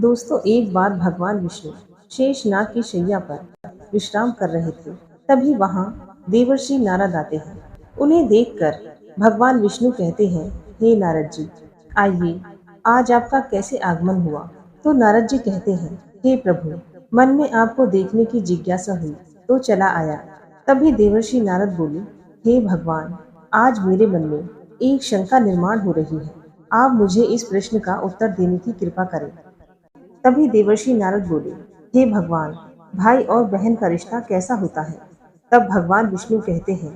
दोस्तों, एक बार भगवान विष्णु शेषनाग की शैया पर विश्राम कर रहे थे। तभी वहां देवर्षि नारद आते हैं। उन्हें देखकर भगवान विष्णु कहते हैं, हे नारद जी, आइए, आज आपका कैसे आगमन हुआ। तो नारद जी कहते हैं, हे प्रभु, मन में आपको देखने की जिज्ञासा हुई तो चला आया। तभी देवर्षि नारद बोले, हे भगवान, आज मेरे मन में एक शंका निर्माण हो रही है। आप मुझे इस प्रश्न का उत्तर देने की कृपा करें। तभी देवर्षि नारद बोले, हे भगवान, भाई और बहन का रिश्ता कैसा होता है। तब भगवान विष्णु कहते हैं,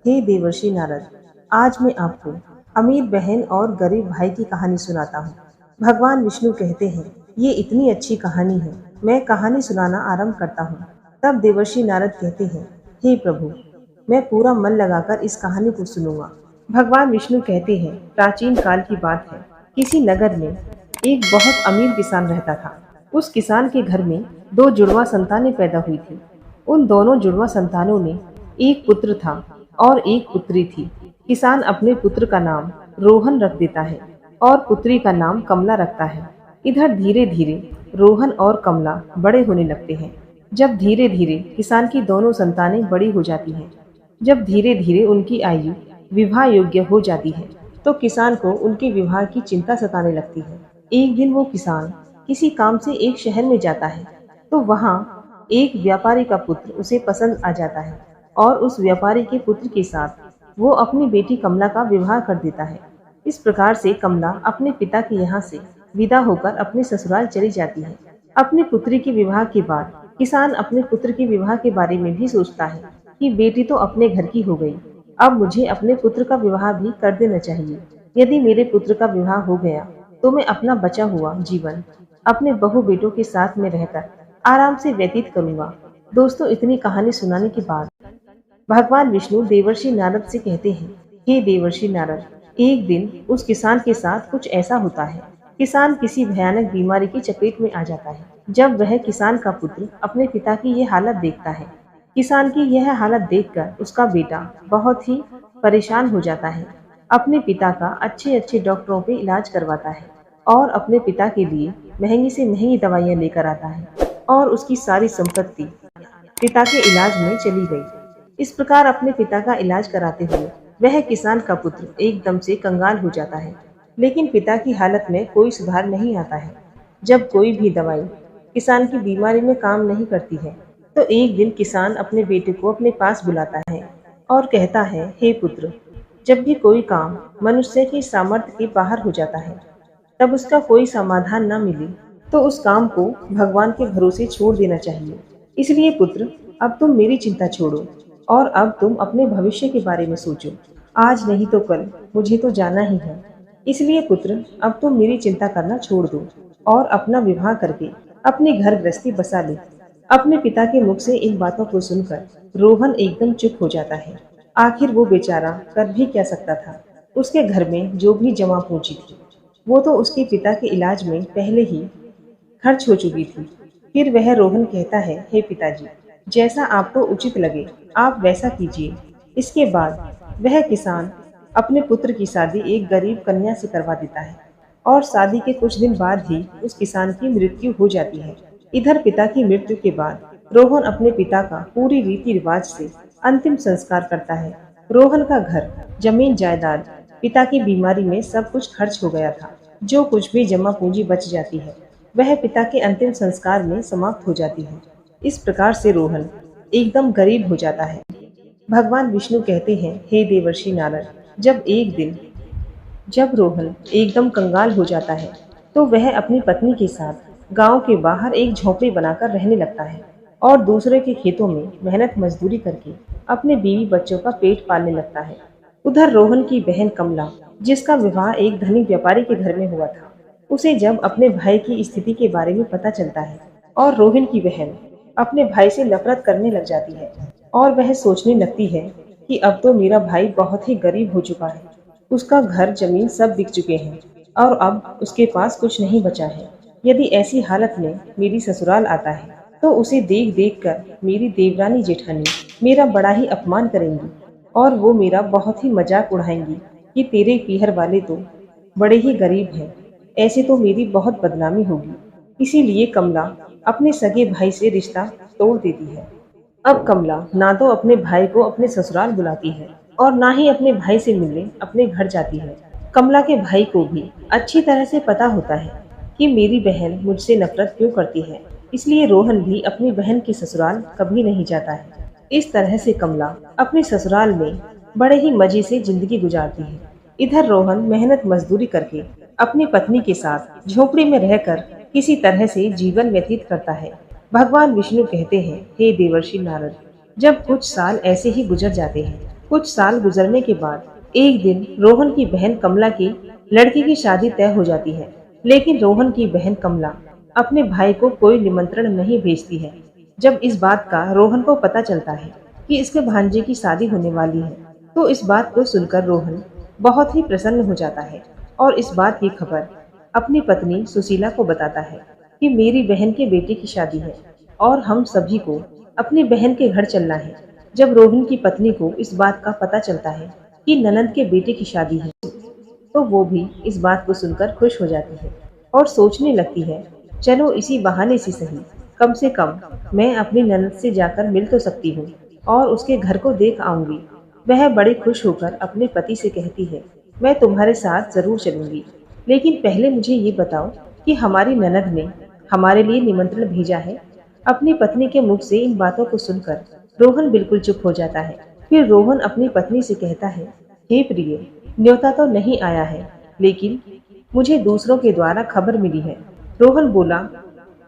हे देवर्षि नारद, आज मैं आपको अमीर बहन और गरीब भाई की कहानी सुनाता हूँ। भगवान विष्णु कहते हैं, ये इतनी अच्छी कहानी है, मैं कहानी सुनाना आरंभ करता हूँ। तब देवर्षि नारद कहते हैं, हे प्रभु, मैं पूरा मन लगाकर इस कहानी को सुनूंगा। भगवान विष्णु कहते हैं, प्राचीन काल की बात है। किसी नगर में एक बहुत अमीर किसान रहता था। उस किसान के घर में दो जुड़वा संतानें पैदा हुई थी। उन दोनों जुड़वा संतानों में एक पुत्र था और एक पुत्री थी। किसान अपने पुत्र का नाम रोहन रख देता है और पुत्री का नाम कमला रखता है। इधर धीरे धीरे रोहन और कमला बड़े होने लगते हैं। जब धीरे धीरे किसान की दोनों संतानें बड़ी हो जाती हैं, जब धीरे धीरे उनकी आयु विवाह योग्य हो जाती है, तो किसान को उनके विवाह की चिंता सताने लगती है। एक दिन वो किसान किसी काम से एक शहर में जाता है, तो वहाँ एक व्यापारी का पुत्र उसे पसंद आ जाता है और उस व्यापारी के पुत्र के साथ वो अपनी बेटी कमला का विवाह कर देता है। इस प्रकार से कमला अपने पिता के यहाँ से विदा होकर अपने ससुराल चली जाती है। अपनी पुत्री के विवाह के बाद किसान अपने पुत्र के विवाह के बारे में भी सोचता है कि बेटी तो अपने घर की हो गई, अब मुझे अपने पुत्र का विवाह भी कर देना चाहिए। यदि मेरे पुत्र का विवाह हो गया तो मैं अपना बचा हुआ जीवन अपने बहू बेटों के साथ में रहकर आराम से व्यतीत करूंगा। दोस्तों, इतनी कहानी सुनाने के बाद भगवान विष्णु देवर्षि नारद से कहते हैं, हे देवर्षि नारद, एक दिन उस किसान के साथ कुछ ऐसा होता है। किसान किसी भयानक बीमारी की चपेट में आ जाता है। जब वह किसान का पुत्र अपने पिता की ये हालत देखता है, किसान की यह हालत देखकर उसका बेटा बहुत ही परेशान हो जाता है। अपने पिता का अच्छे अच्छे डॉक्टरों पे इलाज करवाता है और अपने पिता के लिए महंगी से महंगी दवाइयाँ लेकर आता है और उसकी सारी संपत्ति पिता के इलाज में चली गई। इस प्रकार अपने पिता का इलाज कराते हुए वह किसान का पुत्र एकदम से कंगाल हो जाता है। लेकिन पिता की हालत में कोई सुधार नहीं आता है। जब कोई भी दवाई किसान की बीमारी में काम नहीं करती है, तो एक दिन किसान अपने बेटे को अपने पास बुलाता है और कहता है, हे पुत्र, जब भी कोई काम मनुष्य की सामर्थ्य के बाहर हो जाता है, तब उसका कोई समाधान न मिले, तो उस काम को भगवान के भरोसे छोड़ देना चाहिए। इसलिए पुत्र, अब तुम मेरी चिंता छोड़ो और अब तुम अपने भविष्य के बारे में सोचो। आज नहीं तो कल मुझे तो जाना ही है। इसलिए पुत्र, अब तुम मेरी चिंता करना छोड़ दो और अपना विवाह करके अपने घर गृहस्थी बसा ले। अपने पिता के मुख से इन बातों को सुनकर रोहन एकदम चुप हो जाता है। आखिर वो बेचारा कर भी क्या सकता था। उसके घर में जो भी जमा पूंजी थी, वो तो उसके पिता के इलाज में पहले ही खर्च हो चुकी थी। फिर वह रोहन कहता है, हे पिताजी, जैसा आपको उचित लगे आप वैसा कीजिए। इसके बाद वह किसान अपने पुत्र की शादी एक गरीब कन्या से करवा देता है और शादी के कुछ दिन बाद ही उस किसान की मृत्यु हो जाती है। इधर पिता की मृत्यु के बाद रोहन अपने पिता का पूरी रीति रिवाज से अंतिम संस्कार करता है। रोहन का घर, जमीन जायदाद, पिता की बीमारी में सब कुछ खर्च हो गया था। जो कुछ भी जमा पूंजी बच जाती है, वह पिता के अंतिम संस्कार में समाप्त हो जाती है। इस प्रकार से रोहन एकदम गरीब हो जाता है। भगवान विष्णु कहते हैं, हे देवर्षि नारद, जब रोहन एकदम कंगाल हो जाता है, तो वह अपनी पत्नी के साथ गांव के बाहर एक झोंपड़ी बनाकर रहने लगता है और दूसरे के खेतों में मेहनत मजदूरी करके अपने बीवी बच्चों का पेट पालने लगता है। उधर रोहन की बहन कमला, जिसका विवाह एक धनी व्यापारी के घर में हुआ था, उसे जब अपने भाई की स्थिति के बारे में पता चलता है और रोहन की बहन अपने भाई से नफरत करने लग जाती है और वह सोचने लगती है कि अब तो मेरा भाई बहुत ही गरीब हो चुका है। उसका घर जमीन सब बिक चुके हैं और अब उसके पास कुछ नहीं बचा है। यदि ऐसी हालत में मेरी ससुराल आता है, तो उसे देख देख कर मेरी देवरानी जेठानी मेरा बड़ा ही अपमान करेंगी और वो मेरा बहुत ही मजाक उड़ाएंगी कि तेरे पीहर वाले तो बड़े ही गरीब हैं। ऐसे तो मेरी बहुत बदनामी होगी। इसीलिए कमला अपने सगे भाई से रिश्ता तोड़ देती है। अब कमला ना तो अपने भाई को अपने ससुराल बुलाती है और ना ही अपने भाई से मिलने अपने घर जाती है। कमला के भाई को भी अच्छी तरह से पता होता है कि मेरी बहन मुझसे नफरत क्यों करती है, इसलिए रोहन भी अपनी बहन के ससुराल कभी नहीं जाता है। इस तरह से कमला अपने ससुराल में बड़े ही मजे से जिंदगी गुजारती है। इधर रोहन मेहनत मजदूरी करके अपनी पत्नी के साथ झोपड़ी में रहकर किसी तरह से जीवन व्यतीत करता है। भगवान विष्णु कहते हैं, हे देवर्षि नारद, जब कुछ साल ऐसे ही गुजर जाते हैं। कुछ साल गुजरने के बाद एक दिन रोहन की बहन कमला की लड़की की शादी तय हो जाती है। लेकिन रोहन की बहन कमला अपने भाई को कोई निमंत्रण नहीं भेजती है। जब इस बात का रोहन को पता चलता है कि इसके भांजे की शादी होने वाली है, तो इस बात को सुनकर रोहन बहुत ही प्रसन्न हो जाता है और इस बात की खबर अपनी पत्नी सुशीला को बताता है कि मेरी बहन के बेटे की शादी है और हम सभी को अपनी बहन के घर चलना है। जब रोहन की पत्नी को इस बात का पता चलता है कि ननंद के बेटे की शादी है, तो वो भी इस बात को सुनकर खुश हो जाती है और सोचने लगती है, चलो इसी बहाने से सही, कम से कम मैं अपनी ननद से जाकर मिल तो सकती हूँ और उसके घर को देख आऊंगी। वह बड़ी खुश होकर अपने पति से कहती है, मैं तुम्हारे साथ जरूर चलूंगी, लेकिन पहले मुझे ये बताओ कि हमारी ननद ने हमारे लिए निमंत्रण भेजा है। अपनी पत्नी के मुख से इन बातों को सुनकर रोहन बिल्कुल चुप हो जाता है। फिर रोहन अपनी पत्नी से कहता है, हे प्रिय, न्योता तो नहीं आया है, लेकिन मुझे दूसरों के द्वारा खबर मिली है। रोहन बोला,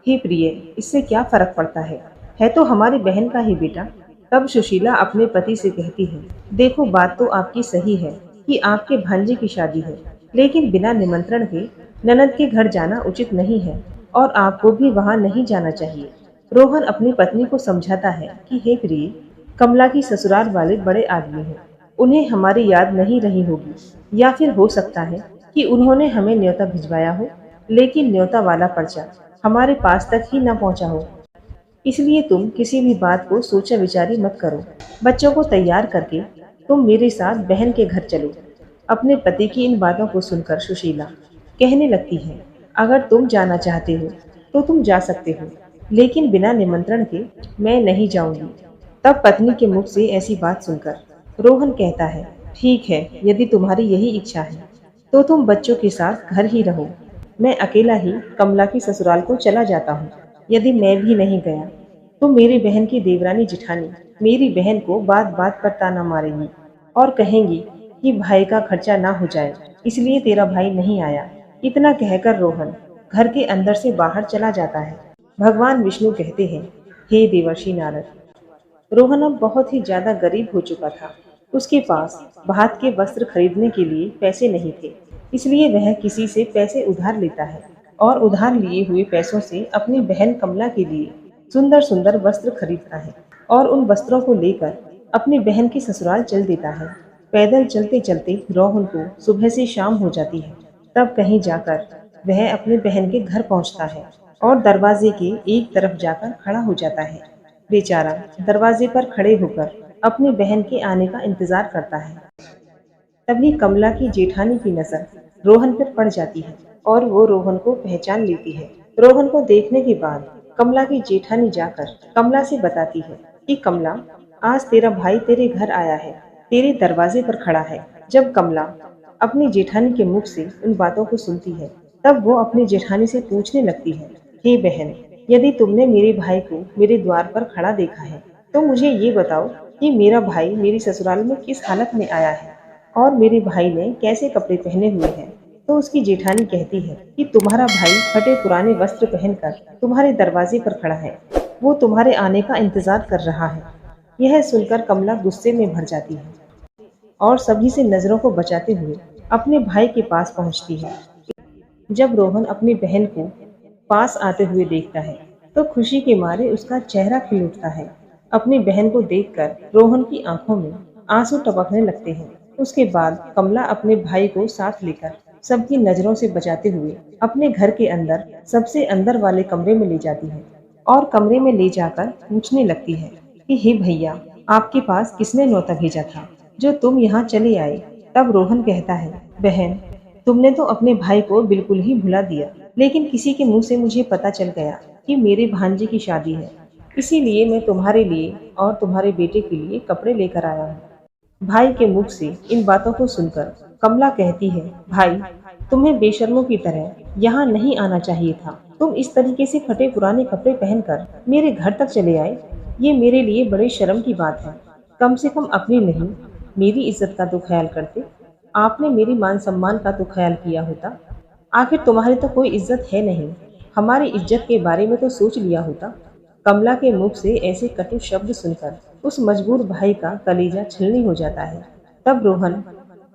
हे प्रिय, इससे क्या फर्क पड़ता है तो हमारी बहन का ही बेटा। तब सुशीला अपने पति से कहती है, देखो बात तो आपकी सही है कि आपके भांजे की शादी है, लेकिन बिना निमंत्रण के ननद के घर जाना उचित नहीं है और आपको भी वहां नहीं जाना चाहिए। रोहन अपनी पत्नी को समझाता है कि हे प्रिय, कमला की ससुराल वाले बड़े आदमी हैं, उन्हें हमारी याद नहीं रही होगी, या फिर हो सकता है कि उन्होंने हमें न्योता भिजवाया हो, लेकिन न्योता वाला पर्चा हमारे पास तक ही न पहुंचा हो। इसलिए तुम किसी भी बात को सोचा विचारी मत करो। बच्चों को तैयार करके तुम मेरे साथ बहन के घर चलो। अपने पति की इन बातों को सुनकर सुशीला कहने लगती है, अगर तुम जाना चाहते हो तो तुम जा सकते हो, लेकिन बिना निमंत्रण के मैं नहीं जाऊंगी। तब पत्नी के मुख से ऐसी बात सुनकर रोहन कहता है, ठीक है, यदि तुम्हारी यही इच्छा है तो तुम बच्चों के साथ घर ही रहो। मैं अकेला ही कमला की ससुराल को चला जाता हूँ। यदि मैं भी नहीं गया तो मेरी बहन की देवरानी जिठानी मेरी बहन को बात बात पर ताना मारेंगी और कहेंगी कि भाई का खर्चा ना हो जाए, इसलिए तेरा भाई नहीं आया। इतना कहकर रोहन घर के अंदर से बाहर चला जाता है। भगवान विष्णु कहते हैं, हे देवर्षि नारद, रोहन अब बहुत ही ज्यादा गरीब हो चुका था। उसके पास भात के वस्त्र खरीदने के लिए पैसे नहीं थे, इसलिए वह किसी से पैसे उधार लेता है और उधार लिए हुए पैसों से अपनी बहन कमला के लिए सुंदर सुंदर वस्त्र खरीदता है और उन वस्त्रों को लेकर अपनी बहन के ससुराल चल देता है। पैदल चलते चलते रोहन को सुबह से शाम हो जाती है। तब कहीं जाकर वह अपनी बहन के घर पहुंचता है और दरवाजे के एक तरफ जाकर खड़ा हो जाता है। बेचारा दरवाजे पर खड़े होकर अपनी बहन के आने का इंतजार करता है। तभी कमला की जेठानी की नजर रोहन पर पड़ जाती है और वो रोहन को पहचान लेती है। रोहन को देखने के बाद कमला की जेठानी जाकर कमला से बताती है कि कमला, आज तेरा भाई तेरे घर आया है, तेरे दरवाजे पर खड़ा है। जब कमला अपनी जेठानी के मुख से उन बातों को सुनती है, तब वो अपनी जेठानी से पूछने लगती है, हे बहन, यदि तुमने मेरे भाई को मेरे द्वार पर खड़ा देखा है तो मुझे ये बताओ कि मेरा भाई मेरी ससुराल में किस हालत में आया है और मेरे भाई ने कैसे कपड़े पहने हुए हैं। तो उसकी जेठानी कहती है कि तुम्हारा भाई फटे पुराने वस्त्र पहनकर तुम्हारे दरवाजे पर खड़ा है, वो तुम्हारे आने का इंतजार कर रहा है। यह सुनकर कमला गुस्से में भर जाती है और सभी से नजरों को बचाते हुए अपने भाई के पास पहुंचती है। जब रोहन अपनी बहन को पास आते हुए देखता है तो खुशी के मारे उसका चेहरा खिल उठता है। अपनी बहन को देखकर रोहन की आंखों में आंसू टपकने लगते हैं। उसके बाद कमला अपने भाई को साथ लेकर सबकी नजरों से बचाते हुए अपने घर के अंदर सबसे अंदर वाले कमरे में ले जाती है और कमरे में ले जाकर पूछने लगती है कि हे भैया, आपके पास किसने न्योता भेजा था जो तुम यहाँ चले आए। तब रोहन कहता है, बहन, तुमने तो अपने भाई को बिल्कुल ही भुला दिया। लेकिन किसी के मुंह से मुझे पता चल गया कि मेरे भांजे की शादी है। इसीलिए मैं तुम्हारे लिए और तुम्हारे बेटे के लिए कपड़े लेकर आया हूँ। भाई के मुख से इन बातों को सुनकर कमला कहती है, भाई, तुम्हें बेशर्मों की तरह यहाँ नहीं आना चाहिए था। तुम इस तरीके से फटे पुराने कपड़े पहनकर मेरे घर तक चले आए। ये मेरे लिए बड़े शर्म की बात है। कम से कम अपनी नहीं, मेरी इज्जत का तो ख्याल करते। आपने मेरी मान सम्मान का तो ख्याल किया होता। आखिर तुम्हारी तो कोई इज्जत है नहीं, हमारी इज्जत के बारे में तो सोच लिया होता। कमला के मुख से ऐसे कटु शब्द सुनकर उस मजबूर भाई का कलेजा छलनी हो जाता है। तब रोहन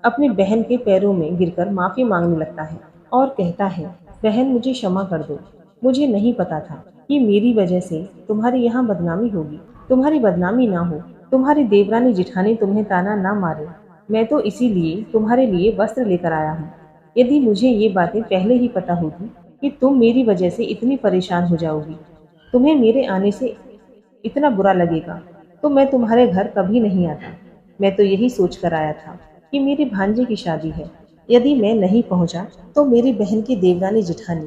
अपनी बहन के पैरों में गिरकर माफी मांगने लगता है और कहता है, बहन, मुझे क्षमा कर दो। मुझे नहीं पता था कि मेरी वजह से तुम्हारी यहाँ बदनामी होगी। तुम्हारी बदनामी ना हो, तुम्हारी देवरानी जिठानी तुम्हें ताना ना मारे, मैं तो इसीलिए तुम्हारे लिए वस्त्र लेकर आया हूँ। यदि मुझे ये बातें पहले ही पता होती कि तुम मेरी वजह से इतनी परेशान हो जाओगी, तुम्हें मेरे आने से इतना बुरा लगेगा, तो मैं तुम्हारे घर कभी नहीं आता। मैं तो यही सोच कर आया था कि मेरे भांजे की शादी है। यदि मैं नहीं पहुंचा तो मेरी बहन की देवरानी जिठानी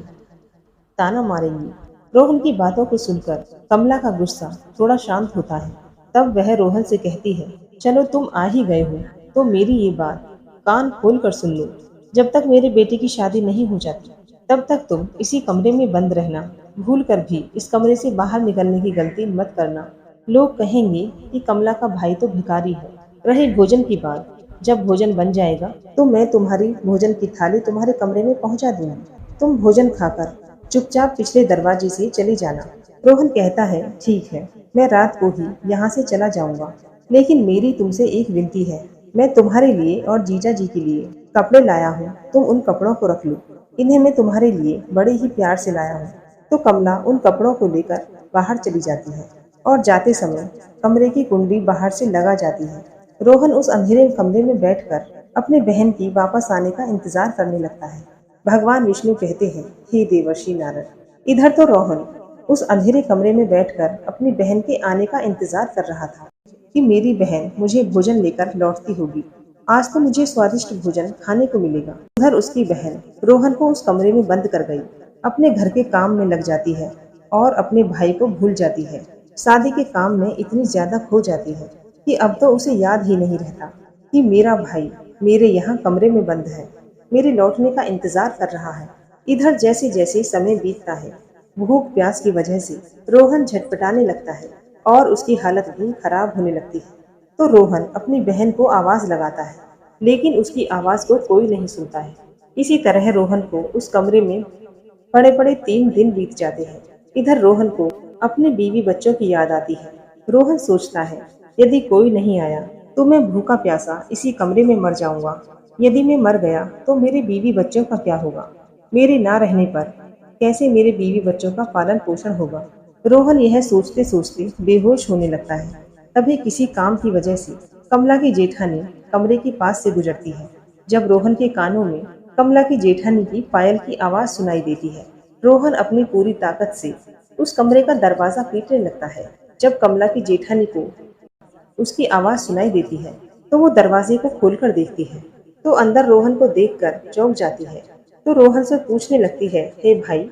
ताना मारेंगी। रोहन की बातों को सुनकर कमला का गुस्सा थोड़ा शांत होता है। तब वह रोहन से कहती है, चलो तुम आ ही गए हो तो मेरी ये बात कान खोल कर सुन लो। जब तक मेरे बेटे की शादी नहीं हो जाती तब तक तुम इसी कमरे में बंद रहना। भूल कर भी इस कमरे से बाहर निकलने की गलती मत करना। लोग कहेंगे कि कमला का भाई तो भिखारी है। रही भोजन की बात, जब भोजन बन जाएगा तो मैं तुम्हारी भोजन की थाली तुम्हारे कमरे में पहुंचा दूंगी। तुम भोजन खाकर चुपचाप पिछले दरवाजे से चली जाना। रोहन कहता है, ठीक है, मैं रात को ही यहाँ से चला जाऊंगा, लेकिन मेरी तुमसे एक विनती है। मैं तुम्हारे लिए और जीजा जी के लिए कपड़े लाया हूँ, तुम उन कपड़ों को रख लो। इन्हें मैं तुम्हारे लिए बड़े ही प्यार से लाया हूँ। तो कमला उन कपड़ों को लेकर बाहर चली जाती है और जाते समय कमरे की कुंडी बाहर से लगा जाती है। रोहन उस अंधेरे कमरे में बैठकर अपनी बहन की वापस आने का इंतजार करने लगता है। भगवान विष्णु कहते हैं, हे देवर्षि नारद, इधर तो रोहन उस अंधेरे कमरे में बैठकर अपनी बहन के आने का इंतजार कर रहा था कि मेरी बहन मुझे भोजन लेकर लौटती होगी। आज तो मुझे स्वादिष्ट भोजन खाने को मिलेगा। उधर उसकी बहन रोहन को उस कमरे में बंद कर गई, अपने घर के काम में लग जाती है और अपने भाई को भूल जाती है। शादी के काम में इतनी ज्यादा खो जाती है कि अब तो उसे याद ही नहीं रहता कि मेरा भाई मेरे यहाँ कमरे में बंद है, मेरे लौटने का इंतजार कर रहा है। इधर जैसे जैसे समय बीतता है, भूख प्यास की वजह से रोहन झटपटाने लगता है और उसकी हालत भी खराब होने लगती है। तो रोहन अपनी बहन को आवाज लगाता है, लेकिन उसकी आवाज को कोई नहीं सुनता है। इसी तरह रोहन को उस कमरे में पड़े पड़े 3 दिन बीत जाते हैं। इधर रोहन को अपने बीवी बच्चों की याद आती है। रोहन सोचता है, यदि कोई नहीं आया तो मैं भूखा प्यासा इसी कमरे में मर जाऊंगा। यदि मैं मर गया तो मेरे बीवी बच्चों का क्या होगा? मेरे ना रहने पर कैसे मेरे बीवी बच्चों का पालन पोषण होगा? रोहन यह सोचते सोचते बेहोश होने लगता है। तभी किसी काम की वजह से कमला की जेठानी कमरे के पास से गुजरती है। जब रोहन के कानों में कमला की जेठानी की पायल की आवाज सुनाई देती है, रोहन अपनी पूरी ताकत से उस कमरे का दरवाजा पीटने लगता है। जब कमला की जेठानी को उसकी आवाज सुनाई देती है तो वो दरवाजे को खोलकर देखती है, तो अंदर रोहन को देखकर चौंक जाती है। तो रोहन से पूछने लगती है, हे भाई,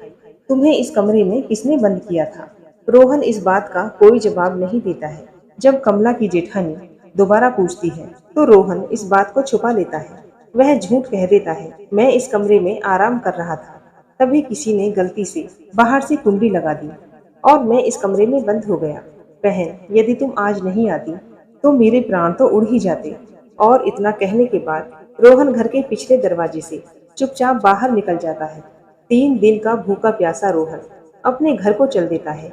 तुम्हें इस कमरे में किसने बंद किया था? रोहन इस बात का कोई जवाब नहीं देता है। जब कमला की जेठानी दोबारा पूछती है तो रोहन इस बात को छुपा लेता है। वह झूठ कह देता है, मैं इस कमरे में आराम कर रहा था। तभी किसी ने गलती से बाहर से कुंडी लगा दी और मैं इस कमरे में बंद हो गया। बहन, यदि तुम आज नहीं आती तो मेरे प्राण तो उड़ ही जाते। और इतना कहने के बाद रोहन घर के पिछले दरवाजे से चुपचाप बाहर निकल जाता है। 3 दिन का भूखा प्यासा रोहन अपने घर को चल देता है।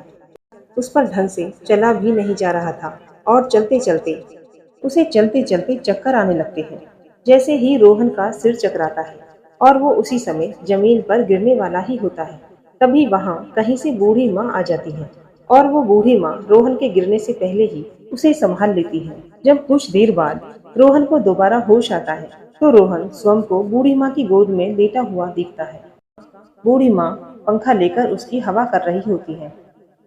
उस पर ढंग से चला भी नहीं जा रहा था और चलते चलते चक्कर आने लगते हैं। जैसे ही रोहन का सिर चकराता है और वो उसी समय जमीन पर गिरने वाला ही होता है, तभी वहाँ कहीं से बूढ़ी माँ आ जाती है और वो बूढ़ी माँ रोहन के गिरने से पहले ही उसे संभाल लेती है। जब कुछ देर बाद रोहन को दोबारा होश आता है तो रोहन स्वयं को बूढ़ी माँ की गोद में लेटा हुआ दिखता है। बूढ़ी माँ पंखा लेकर उसकी हवा कर रही होती है।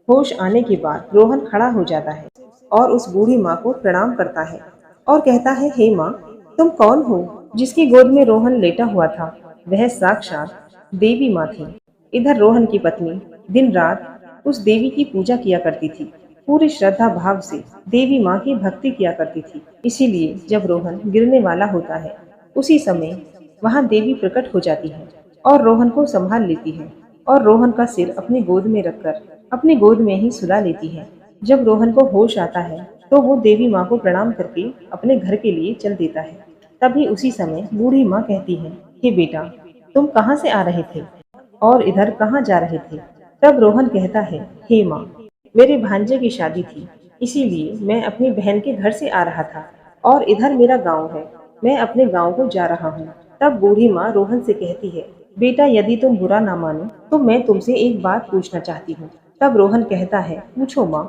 होश आने के बाद रोहन खड़ा हो जाता है और उस बूढ़ी माँ को प्रणाम करता है और कहता है, हे माँ, तुम कौन हो? जिसकी गोद में रोहन लेटा हुआ था वह साक्षात देवी माँ थी। इधर रोहन की पत्नी दिन रात उस देवी की पूजा किया करती थी। पूरी श्रद्धा भाव से देवी माँ की भक्ति किया करती थी। इसीलिए जब रोहन गिरने वाला होता है, उसी समय वहाँ देवी प्रकट हो जाती है और रोहन को संभाल लेती है और रोहन का सिर अपनी गोद में रखकर अपनी गोद में ही सुला लेती है। जब रोहन को होश आता है तो वो देवी माँ को प्रणाम करके अपने घर के लिए चल देता है। तभी उसी समय बूढ़ी माँ कहती है, हे बेटा, तुम कहाँ से आ रहे थे और इधर कहाँ जा रहे थे? तब रोहन कहता है, हे माँ, मेरे भांजे की शादी थी, इसीलिए मैं अपनी बहन के घर से आ रहा था और इधर मेरा गांव है, मैं अपने गांव को जा रहा हूँ। तब बूढ़ी माँ रोहन से कहती है, बेटा, यदि तुम बुरा ना मानो तो मैं तुमसे एक बात पूछना चाहती हूँ। तब रोहन कहता है, पूछो माँ,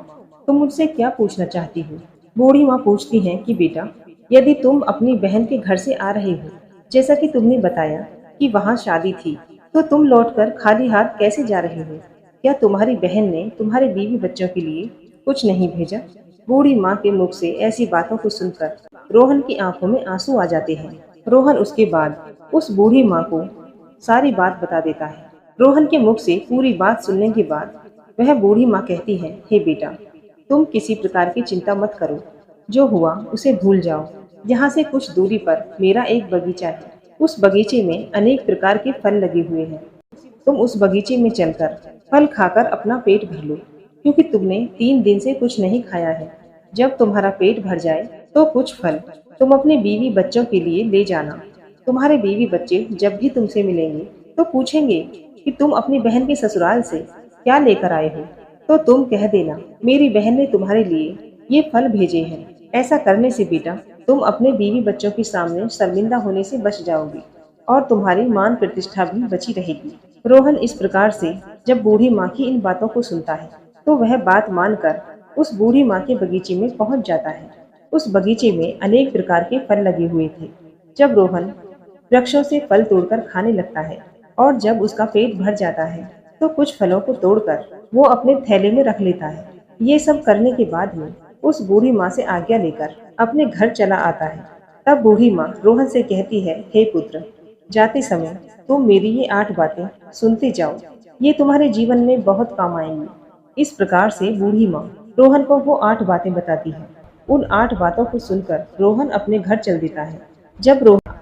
तुम मुझसे क्या पूछना चाहती हो? बूढ़ी माँ पूछती है कि बेटा, यदि तुम अपनी बहन के घर से आ रहे हो, जैसा कि तुमने बताया कि वहाँ शादी थी, तो तुम लौटकर खाली हाथ कैसे जा रहे हो? क्या तुम्हारी बहन ने तुम्हारे बीवी बच्चों के लिए कुछ नहीं भेजा? बूढ़ी माँ के मुख से ऐसी बातों को सुनकर रोहन की आंखों में आंसू आ जाते हैं। रोहन उसके बाद उस बूढ़ी माँ को सारी बात बता देता है। रोहन के मुख से पूरी बात सुनने के बाद वह बूढ़ी माँ कहती है, हे बेटा, तुम किसी प्रकार की चिंता मत करो, जो हुआ उसे भूल जाओ। यहाँ से कुछ दूरी पर मेरा एक बगीचा है, उस बगीचे में अनेक प्रकार के फल लगे हुए हैं। तुम उस बगीचे में चलकर फल खाकर अपना पेट भर लो, क्योंकि तुमने 3 दिन से कुछ नहीं खाया है। जब तुम्हारा पेट भर जाए तो कुछ फल तुम अपने बीवी बच्चों के लिए ले जाना। तुम्हारे बीवी बच्चे जब भी तुमसे मिलेंगे तो पूछेंगे कि तुम अपनी बहन के ससुराल से क्या लेकर आए हो, तो तुम कह देना, मेरी बहन ने तुम्हारे लिए ये फल भेजे हैं। ऐसा करने से बेटा, तुम अपने बीवी बच्चों के सामने शर्मिंदा होने से बच जाओगे और तुम्हारी मान प्रतिष्ठा भी बची रहेगी। रोहन इस प्रकार से जब बूढ़ी माँ की इन बातों को सुनता है तो वह बात मानकर उस बूढ़ी माँ के बगीचे में पहुंच जाता है। उस बगीचे में अनेक प्रकार के फल लगे हुए थे। जब रोहन वृक्षों से फल तोड़कर खाने लगता है और जब उसका पेट भर जाता है तो कुछ फलों को तोड़कर वो अपने थैले में रख लेता है। ये सब करने के बाद में उस बूढ़ी माँ से आज्ञा लेकर अपने घर चला आता है। तब बूढ़ी माँ रोहन से कहती है, हे पुत्र, जाते समय तुम मेरी ये 8 बातें सुनते जाओ, ये तुम्हारे जीवन में बहुत काम आएंगी। इस प्रकार से बूढ़ी माँ रोहन को वो 8 बातें बताती है। उन 8 बातों को सुनकर रोहन अपने घर चल देता है। जब रोहन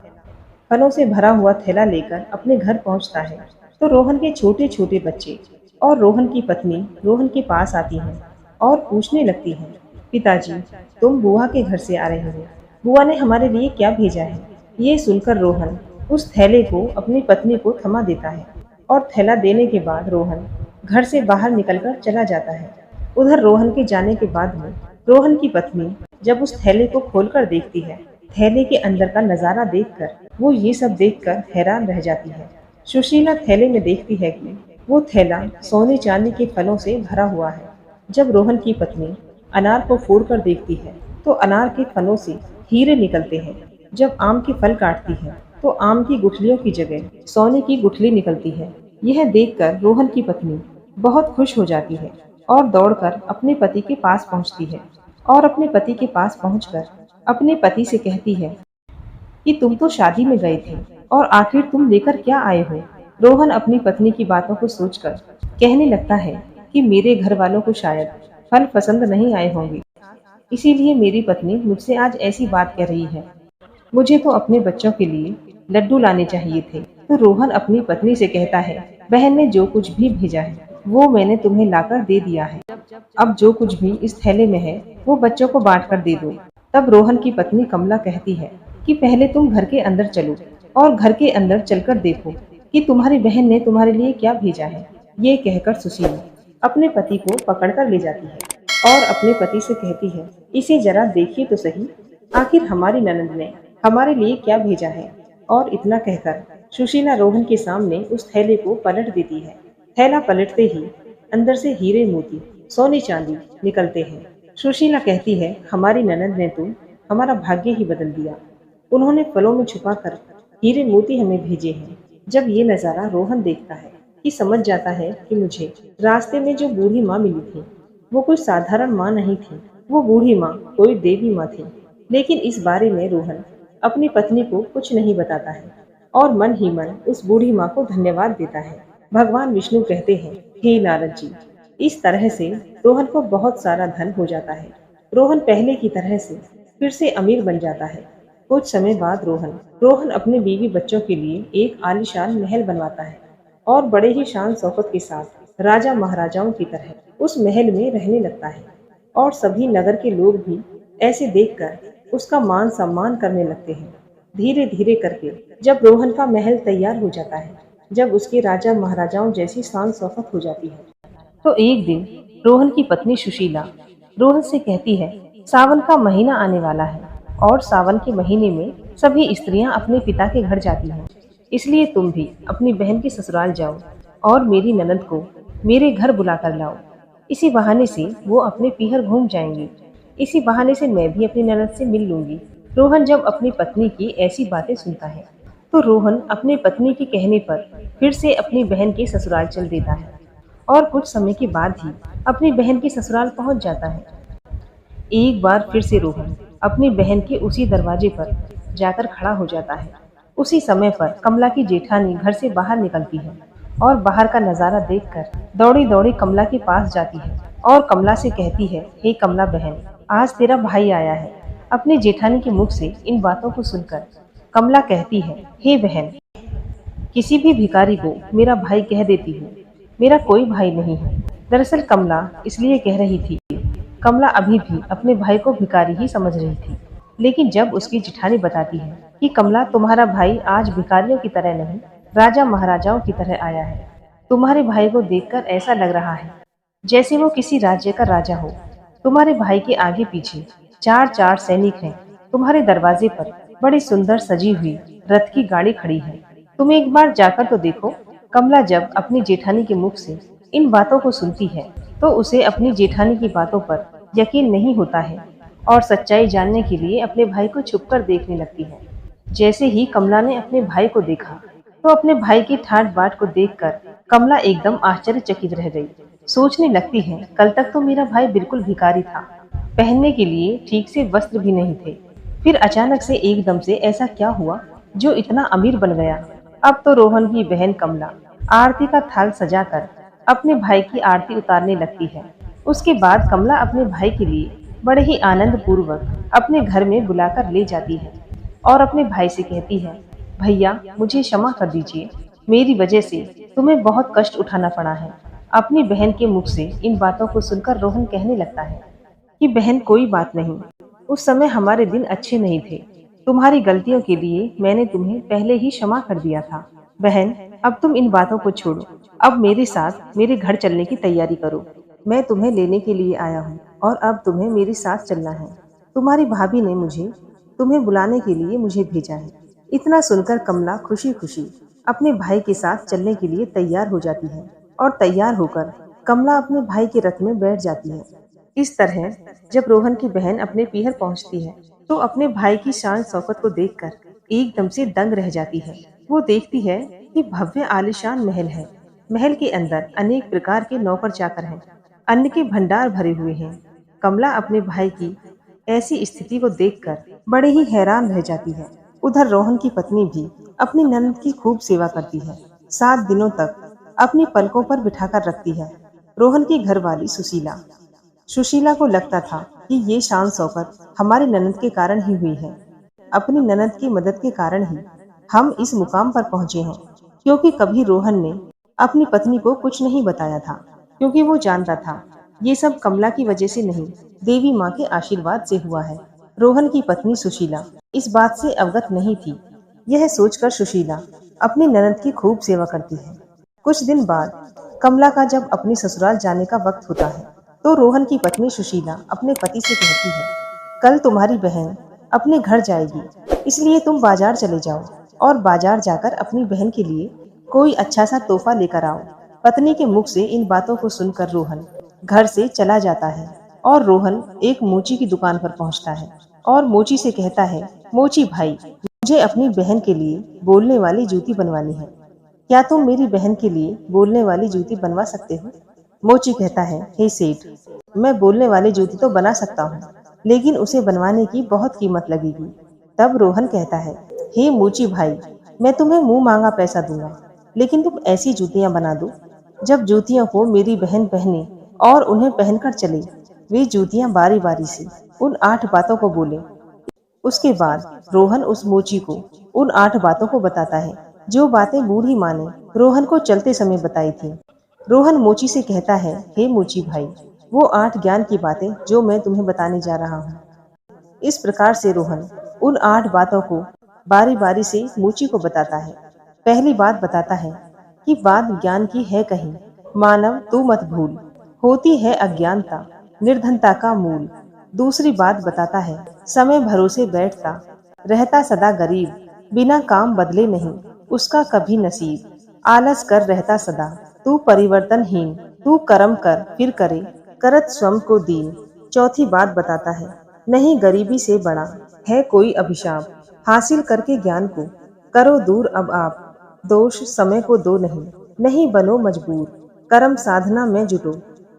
फलों से भरा हुआ थैला लेकर अपने घर पहुंचता है तो रोहन के छोटे छोटे बच्चे और रोहन की पत्नी रोहन के पास आती हैं और पूछने लगती हैं, पिताजी, तुम बुआ के घर से आ रहे हो, बुआ ने हमारे लिए क्या भेजा है? ये सुनकर रोहन उस थैले को अपनी पत्नी को थमा देता है और थैला देने के बाद रोहन घर से बाहर निकलकर चला जाता है। उधर रोहन के जाने के बाद में रोहन की पत्नी जब उस थैले को खोलकर देखती है, थैले के अंदर का नजारा देखकर वो ये सब देखकर हैरान रह जाती है। सुशीला थैले में देखती है कि वो थैला सोने चांदी के फलों से भरा हुआ है। जब रोहन की पत्नी अनार को फोड़कर देखती है तो अनार के फलों से हीरे निकलते हैं। जब आम के फल काटती है तो आम की गुठलियों की जगह सोने की गुठली निकलती है। यह देखकर रोहन की पत्नी बहुत खुश हो जाती है और दौड़कर अपने पति के पास पहुंचती है और अपने पति के पास पहुंचकर अपने पति से कहती है कि तुम तो शादी में गए थे और आखिर तुम लेकर क्या आए हो? रोहन अपनी पत्नी की बातों को सोचकर कहने लगता है कि मेरे घर वालों को शायद फल पसंद नहीं आए होंगे, इसीलिए मेरी पत्नी मुझसे आज ऐसी बात कह रही है। मुझे तो अपने बच्चों के लिए लड्डू लाने चाहिए थे। तो रोहन अपनी पत्नी से कहता है, बहन ने जो कुछ भी भेजा है वो मैंने तुम्हें लाकर दे दिया है। अब जो कुछ भी इस थैले में है वो बच्चों को बांट कर दे दो। तब रोहन की पत्नी कमला कहती है कि पहले तुम घर के अंदर चलो और घर के अंदर चलकर देखो कि तुम्हारी बहन ने तुम्हारे लिए क्या भेजा है। ये कहकर सुशीला अपने पति को पकड़कर ले जाती है और अपने पति से कहती है, इसे जरा देखिए तो सही, आखिर हमारी ननद ने हमारे लिए क्या भेजा है। और इतना कहकर सुशीला रोहन के सामने उस थैले को पलट देती है। थैला पलटते ही अंदर से हीरे मोती सोने चांदी निकलते हैं। सुशीला कहती है, हमारी ननद ने तो हमारा भाग्य ही बदल दिया, उन्होंने फलों में छुपाकर हीरे मोती हमें भेजे हैं। जब ये नज़ारा रोहन देखता है कि समझ जाता है कि मुझे रास्ते में जो बूढ़ी माँ मिली थी वो कोई साधारण माँ नहीं थी, वो बूढ़ी माँ कोई देवी माँ थी। लेकिन इस बारे में रोहन अपनी पत्नी को कुछ नहीं बताता है और मन ही मन उस बूढ़ी माँ को धन्यवाद देता है। भगवान विष्णु कहते हैं, हे नारद जी, इस तरह से रोहन को बहुत सारा धन हो जाता है। रोहन पहले की तरह से फिर से अमीर बन जाता है। कुछ समय बाद रोहन रोहन अपने बीवी बच्चों के लिए एक आलीशान महल बनवाता है और बड़े ही शान शौकत के साथ राजा महाराजाओं की तरह उस महल में रहने लगता है। और सभी नगर के लोग भी ऐसे देखकर उसका मान सम्मान करने लगते हैं। धीरे धीरे करके जब रोहन का महल तैयार हो जाता है, जब उसके राजा महाराजाओं जैसी शान शौकत हो जाती है, तो एक दिन रोहन की पत्नी सुशीला रोहन से कहती है, सावन का महीना आने वाला है और सावन के महीने में सभी स्त्रियां अपने पिता के घर जाती हैं। इसलिए तुम भी अपनी बहन के ससुराल जाओ और मेरी ननद को मेरे घर बुला कर लाओ। इसी बहाने से वो अपने पीहर घूम जाएंगी। इसी बहाने से मैं भी अपनी ननद से मिल लूंगी। रोहन जब अपनी पत्नी की ऐसी बातें सुनता है, तो रोहन अपनी पत्नी के कहने पर फिर से अपनी बहन के ससुराल चल देता है और कुछ समय के बाद ही अपनी बहन के ससुराल पहुंच जाता है। एक बार फिर से रोहन अपनी बहन के उसी दरवाजे पर जाकर खड़ा हो जाता है। उसी समय पर कमला की जेठानी घर से बाहर निकलती है और बाहर का नजारा देखकर दौड़ी दौड़ी कमला के पास जाती है और कमला से कहती है, हे कमला बहन, आज तेरा भाई आया है। अपनी जेठानी के मुख से इन बातों को सुनकर कमला कहती है, हे बहन, किसी भी भिखारी को मेरा भाई कह देती हूँ। मेरा कोई भाई नहीं है। दरअसल कमला इसलिए कह रही थी। कमला अभी भी अपने भाई को भिखारी ही समझ रही थी। लेकिन जब उसकी जिठानी बताती है कि कमला, तुम्हारा भाई आज भिखारियों की तरह नहीं, राजा महाराजाओं की तरह आया है। तुम्हारे भाई को देखकर ऐसा लग रहा है जैसे वो किसी राज्य का राजा हो। तुम्हारे भाई के आगे पीछे चार चार सैनिक हैं। तुम्हारे दरवाजे पर बड़ी सुंदर सजी हुई रथ की गाड़ी खड़ी है। तुम एक बार जाकर तो देखो। कमला जब अपनी जेठानी के मुख से इन बातों को सुनती है, तो उसे अपनी जेठानी की बातों पर यकीन नहीं होता है और सच्चाई जानने के लिए अपने भाई को छुपकर देखने लगती है। जैसे ही कमला ने अपने भाई को देखा, तो अपने भाई की ठाट बाट को देखकर कमला एकदम आश्चर्यचकित रह गई। सोचने लगती है, कल तक तो मेरा भाई बिल्कुल भिखारी था, पहनने के लिए ठीक से वस्त्र भी नहीं थे। फिर अचानक से एकदम से ऐसा क्या हुआ जो इतना अमीर बन गया। अब तो रोहन की बहन कमला आरती का थाल सजाकर अपने भाई की आरती उतारने लगती है। उसके बाद कमला अपने भाई के लिए बड़े ही आनंद पूर्वक अपने घर में बुलाकर ले जाती है और अपने भाई से कहती है, भैया, मुझे क्षमा कर दीजिए। मेरी वजह से तुम्हें बहुत कष्ट उठाना पड़ा है। अपनी बहन के मुख से इन बातों को सुनकर रोहन कहने लगता है कि बहन, कोई बात नहीं, उस समय हमारे दिन अच्छे नहीं थे। तुम्हारी गलतियों के लिए मैंने तुम्हें पहले ही क्षमा कर दिया था। बहन, अब तुम इन बातों को छोड़ो। अब मेरे साथ मेरे घर चलने की तैयारी करो। मैं तुम्हें लेने के लिए आया हूँ और अब तुम्हें मेरे साथ चलना है। तुम्हारी भाभी ने मुझे तुम्हें बुलाने के लिए मुझे भेजा है। इतना सुनकर कमला खुशी खुशी अपने भाई के साथ चलने के लिए तैयार हो जाती है और तैयार होकर कमला अपने भाई के रथ में बैठ जाती है। इस तरह जब रोहन की बहन अपने पीहर पहुंचती है, तो अपने भाई की शान शौकत को देखकर एकदम से दंग रह जाती है। वो देखती है कि भव्य आलीशान महल है। महल के अंदर अनेक प्रकार के नौकर चाकर हैं। अन्न के भंडार भरे हुए हैं। कमला अपने भाई की ऐसी स्थिति को देखकर बड़े ही हैरान रह जाती है। उधर रोहन की पत्नी भी अपनी ननद की खूब सेवा करती है। 7 दिनों तक अपनी पलकों पर बिठाकर रखती है। रोहन की घरवाली सुशीला को लगता था कि ये शान शौकत हमारी ननद के कारण ही हुई है। अपनी ननद की मदद के कारण ही हम इस मुकाम पर पहुंचे हैं। क्योंकि कभी रोहन ने अपनी पत्नी को कुछ नहीं बताया था, क्योंकि वो जानता था ये सब कमला की वजह से नहीं, देवी माँ के आशीर्वाद से हुआ है। रोहन की पत्नी सुशीला इस बात से अवगत नहीं थी। यह सोचकर सुशीला अपनी ननद की खूब सेवा करती है। कुछ दिन बाद कमला का जब अपनी ससुराल जाने का वक्त होता है, तो रोहन की पत्नी सुशीला अपने पति से कहती है, कल तुम्हारी बहन अपने घर जाएगी, इसलिए तुम बाजार चले जाओ और बाजार जाकर अपनी बहन के लिए कोई अच्छा सा तोहफा लेकर आओ। पत्नी के मुख से इन बातों को सुनकर रोहन घर से चला जाता है और रोहन एक मोची की दुकान पर पहुंचता है और मोची से कहता है, मोची भाई, मुझे अपनी बहन के लिए बोलने वाली जूती बनवानी है। क्या तुम मेरी बहन के लिए बोलने वाली जूती बनवा सकते हो? मोची कहता है, हे सेठ, मैं बोलने वाली जूती तो बना सकता हूँ, लेकिन उसे बनवाने की बहुत कीमत लगेगी। तब रोहन कहता है, हे मोची भाई, मैं तुम्हें मुंह मांगा पैसा दूंगा। लेकिन तुम ऐसी जूतियां बना दो जब जूतियों को मेरी बहन पहने और उन्हें पहनकर चले। वे जूतियां बारी बारी से उन 8 बातों को बोले। उसके बाद रोहन उस मोची को उन 8 बातों को बताता है जो बातें बूढ़ी माँ ने रोहन को चलते समय बताई थी। रोहन मोची से कहता है, हे मोची भाई, वो 8 ज्ञान की बातें जो मैं तुम्हें बताने जा रहा हूँ। इस प्रकार से रोहन उन 8 बातों को बारी बारी से मोची को बताता है। पहली बात बताता है कि बात ज्ञान की है कहीं, मानव तू मत भूल, होती है अज्ञानता निर्धनता का मूल। दूसरी बात बताता है, समय भरोसे बैठता रहता सदा गरीब, बिना काम बदले नहीं उसका कभी नसीब। आलस कर रहता सदा तू परिवर्तनहीन, तू कर्म कर फिर करे करत स्वयं को दीन। चौथी बात बताता है, नहीं गरीबी से बड़ा है कोई अभिशाप, हासिल करके ज्ञान को करो दूर अब आप, दोष समय को दो नहीं, नहीं बनो मजबूर, कर्म साधना में जुटो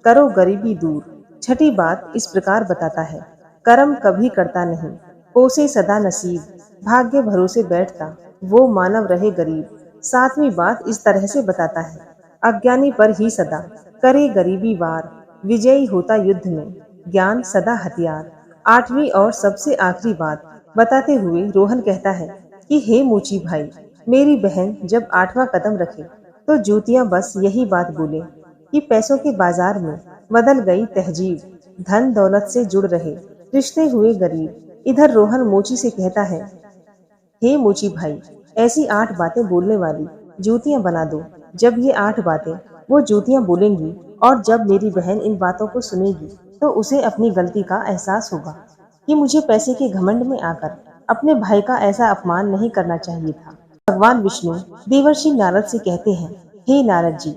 करो गरीबी दूर। छठी बात इस प्रकार बताता है, कर्म कभी करता नहीं पोसे सदा नसीब, भाग्य भरोसे बैठता वो मानव रहे गरीब। सातवीं बात इस तरह से बताता है, अज्ञानी पर ही सदा करे गरीबी वार, विजयी होता युद्ध में ज्ञान सदा हथियार। आठवीं और सबसे आखिरी बात बताते हुए रोहन कहता है कि हे मूची भाई, मेरी बहन जब 8वां कदम रखे तो जूतियां बस यही बात बोले कि पैसों के बाजार में बदल गई तहजीब, धन दौलत से जुड़ रहे रिश्ते हुए गरीब। इधर रोहन मोची से कहता है, हे मोची भाई, ऐसी 8 बातें बोलने वाली जूतियां बना दो। जब ये 8 बातें वो जूतियां बोलेंगी और जब मेरी बहन इन बातों को सुनेगी तो उसे अपनी गलती का एहसास होगा कि मुझे पैसे के घमंड में आकर अपने भाई का ऐसा अपमान नहीं करना चाहिए था। भगवान विष्णु देवर्षि नारद से कहते हैं, हे नारद जी,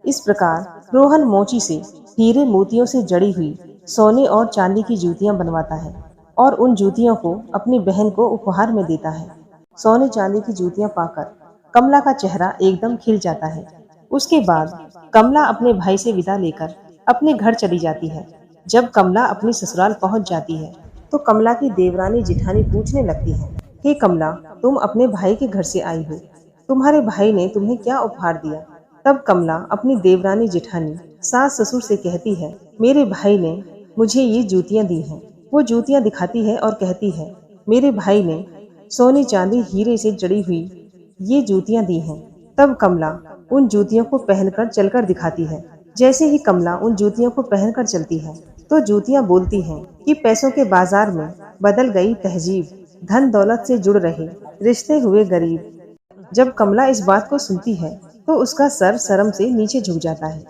इस प्रकार रोहन मोची से हीरे मोतियों से जड़ी हुई सोने और चांदी की जूतियां बनवाता है और उन जूतियों को अपनी बहन को उपहार में देता है। सोने चांदी की जूतियां पाकर कमला का चेहरा एकदम खिल जाता है। उसके बाद कमला अपने भाई से विदा लेकर अपने घर चली जाती है। जब कमला अपनी ससुराल पहुंच जाती है तो कमला की देवरानी जिठानी पूछने लगती है, हे कमला, तुम अपने भाई के घर से आई हो, तुम्हारे भाई ने तुम्हें क्या उपहार दिया? तब कमला अपनी देवरानी जिठानी सास ससुर से कहती है, मेरे भाई ने मुझे ये जूतियां दी हैं। वो जूतियां दिखाती है और कहती है, मेरे भाई ने सोने चांदी हीरे से जड़ी हुई ये जूतियां दी हैं। तब कमला उन जूतियों को पहनकर चलकर दिखाती है। जैसे ही कमला उन जूतियों को पहनकर चलती है तो जूतियां बोलती हैं कि पैसों के बाजार में बदल गई तहजीब, धन दौलत से जुड़ रहे रिश्ते हुए गरीब। जब कमला इस बात को सुनती है तो उसका सर शर्म से नीचे झुक जाता है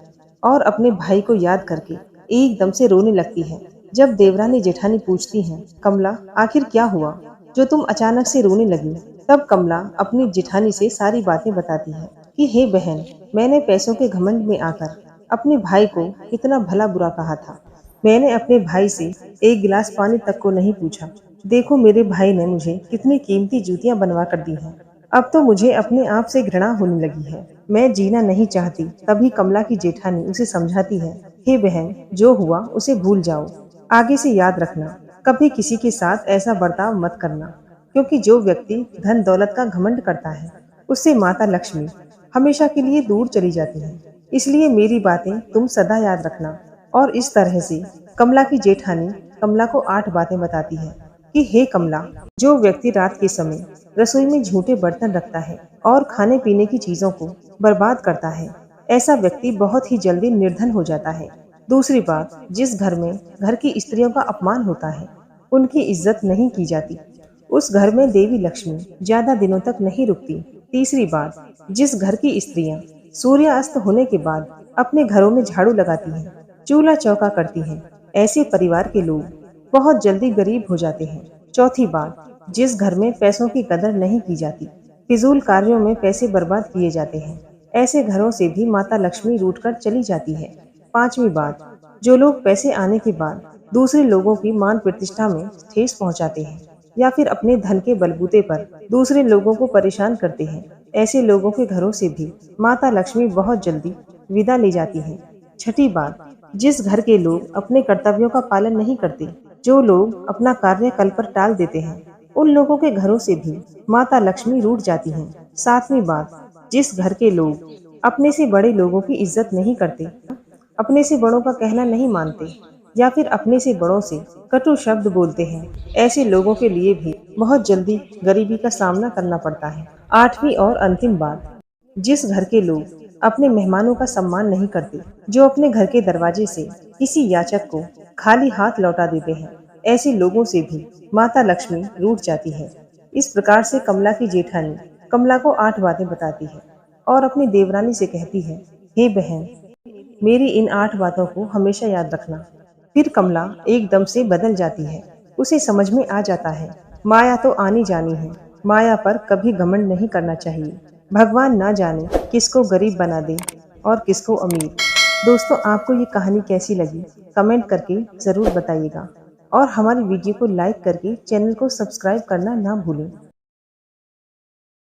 और अपने भाई को याद करके एकदम से रोने लगती है। जब देवरानी जेठानी पूछती है, कमला आखिर क्या हुआ जो तुम अचानक से रोने लगी? तब कमला अपनी जेठानी से सारी बातें बताती है कि हे बहन, मैंने पैसों के घमंड में आकर अपने भाई को कितना भला बुरा कहा था। मैंने अपने भाई से एक गिलास पानी तक को नहीं पूछा। देखो मेरे भाई ने मुझे कितनी कीमती जूतियां बनवा कर दी हैं। अब तो मुझे अपने आप से घृणा होने लगी है। मैं जीना नहीं चाहती। तभी कमला की जेठानी उसे समझाती है, हे बहन, जो हुआ उसे भूल जाओ। आगे से याद रखना, कभी किसी के साथ ऐसा बर्ताव मत करना, क्योंकि जो व्यक्ति धन दौलत का घमंड करता है उससे माता लक्ष्मी हमेशा के लिए दूर चली जाती है। इसलिए मेरी बातें तुम सदा याद रखना। और इस तरह से कमला की जेठानी कमला को 8 बातें बताती है कि हे कमला, जो व्यक्ति रात के समय रसोई में झूठे बर्तन रखता है और खाने पीने की चीजों को बर्बाद करता है, ऐसा व्यक्ति बहुत ही जल्दी निर्धन हो जाता है। दूसरी बात, जिस घर में घर की स्त्रियों का अपमान होता है, उनकी इज्जत नहीं की जाती, उस घर में देवी लक्ष्मी ज्यादा दिनों तक नहीं रुकती। तीसरी बात, जिस घर की स्त्रियां सूर्यास्त होने के बाद अपने घरों में झाड़ू लगाती हैं, चूल्हा चौका करती हैं, ऐसे परिवार के लोग बहुत जल्दी गरीब हो जाते हैं। चौथी बात, जिस घर में पैसों की कदर नहीं की जाती, फिजूल कार्यों में पैसे बर्बाद किए जाते हैं, ऐसे घरों से भी माता लक्ष्मी रूठकर चली जाती है। पांचवी बात, जो लोग पैसे आने के बाद दूसरे लोगों की मान प्रतिष्ठा में ठेस पहुंचाते हैं या फिर अपने धन के बलबूते पर दूसरे लोगों को परेशान करते हैं, ऐसे लोगों के घरों से भी माता लक्ष्मी बहुत जल्दी विदा ले जाती है। छठी बात, जिस घर के लोग अपने कर्तव्यों का पालन नहीं करते, जो लोग अपना कार्य कल पर टाल देते हैं, उन लोगों के घरों से भी माता लक्ष्मी रूठ जाती हैं। सातवीं बात, जिस घर के लोग अपने से बड़े लोगों की इज्जत नहीं करते, अपने से बड़ों का कहना नहीं मानते या फिर अपने से बड़ों से कटु शब्द बोलते हैं, ऐसे लोगों के लिए भी बहुत जल्दी गरीबी का सामना करना पड़ता है। आठवीं और अंतिम बात, जिस घर के लोग अपने मेहमानों का सम्मान नहीं करते, जो अपने घर के दरवाजे से किसी याचक को खाली हाथ लौटा देते हैं, ऐसे लोगों से भी माता लक्ष्मी रूठ जाती है। इस प्रकार से कमला की जेठानी कमला को 8 बातें बताती है और अपनी देवरानी से कहती है, हे बहन, मेरी इन 8 बातों को हमेशा याद रखना। फिर कमला एकदम से बदल जाती है। उसे समझ में आ जाता है, माया तो आनी जानी है, माया पर कभी घमंड नहीं करना चाहिए। भगवान ना जाने किसको गरीब बना दे और किसको अमीर। दोस्तों, आपको ये कहानी कैसी लगी कमेंट करके ज़रूर बताइएगा और हमारी वीडियो को लाइक करके चैनल को सब्सक्राइब करना ना भूलें।